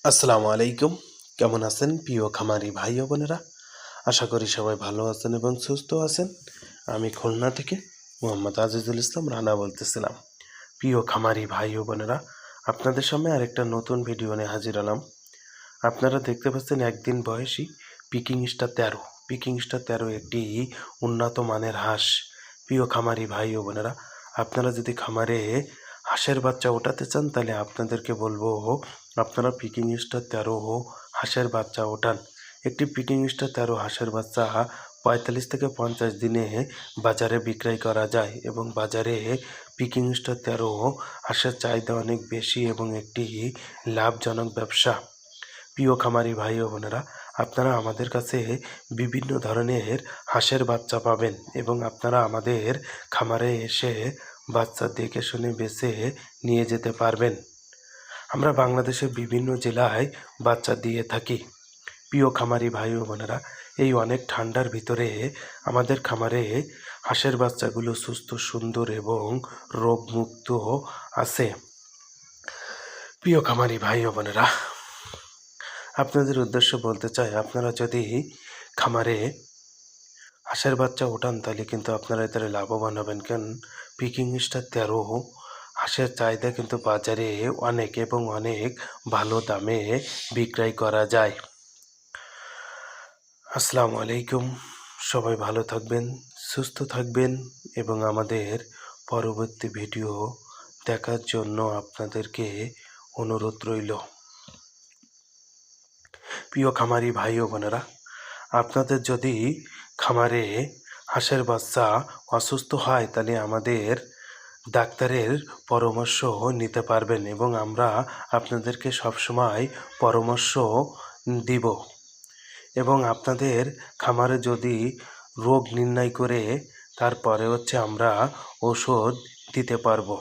আসসালামু আলাইকুম। কেমন আছেন প্রিয় খামারি ভাই ও বোনেরা? আশা করি সবাই ভালো আছেন এবং সুস্থ আছেন। আমি খুলনা থেকে মোহাম্মদ আজিজুল ইসলাম রানা বলতেছিলাম। প্রিয় খামারি ভাই ও বোনেরা, আপনাদের সামনে আরেকটা নতুন ভিডিও নিয়ে হাজির হলাম। আপনারা দেখতে পাচ্ছেন একদিন বয়সী পিকিং স্টার 13। পিকিং স্টার 13 একটি উন্নত মানের হাঁস। প্রিয় খামারি ভাই ও বোনেরা, আপনারা যদি খামারে হাঁসের বাচ্চা ওঠাতে চান তাহলে আপনাদেরকে বলবো আপনারা পিকিং স্টার 13 হাঁসের বাচ্চা ওঠান। একটি পিকিং স্টার 13 হাঁসের বাচ্চা 45 থেকে 50 দিনে বাজারে বিক্রয় করা যায় এবং বাজারে পিকিং স্টার 13 হাঁসের চাহিদা অনেক বেশি এবং একটি লাভজনক ব্যবসা। প্রিয় খামারি ভাই ও বোনেরা, আপনারা আমাদের কাছে বিভিন্ন ধরনের হাঁসের বাচ্চা পাবেন এবং আপনারা আমাদের খামারে এসে বাচ্চা দেখে শুনে বেছে নিয়ে যেতে পারবেন। আমরা বাংলাদেশের বিভিন্ন জেলায় বাচ্চা দিয়ে থাকি। প্রিয় খামারি ভাই ও বোনেরা, এই অনেক ঠান্ডার ভিতরে আমাদের খামারে হাঁসের বাচ্চাগুলো সুস্থ, সুন্দর এবং রোগমুক্ত আছে। প্রিয় খামারি ভাই ও বোনেরা, আপনাদের উদ্দেশ্য বলতে চাই, আপনারা যদি খামারে হাঁসের বাচ্চা ওঠান তাহলে কিন্তু আপনারা এতে লাভবান হবেন। কেন, পিকিং স্টার 13 হাঁসের চাহিদা কিন্তু বাজারে অনেক এবং অনেক ভালো দামে বিক্রয় করা যায়। আসসালামু আলাইকুম। সবাই ভালো থাকবেন, সুস্থ থাকবেন এবং আমাদের পরবর্তী ভিডিও দেখার জন্য আপনাদেরকে অনুরোধ রইল। প্রিয় খামারি ভাই ও বোনেরা, আপনাদের যদি খামারে হাঁসের বাচ্চা অসুস্থ হয় তাহলে আমাদের ডাক্তারের পরামর্শ নিতে পারবেন এবং আমরা আপনাদেরকে সবসময় পরামর্শ দিব এবং আপনাদের খামারে যদি রোগ নির্ণয় করে তারপরে আমরা ওষুধ দিতে পারবো।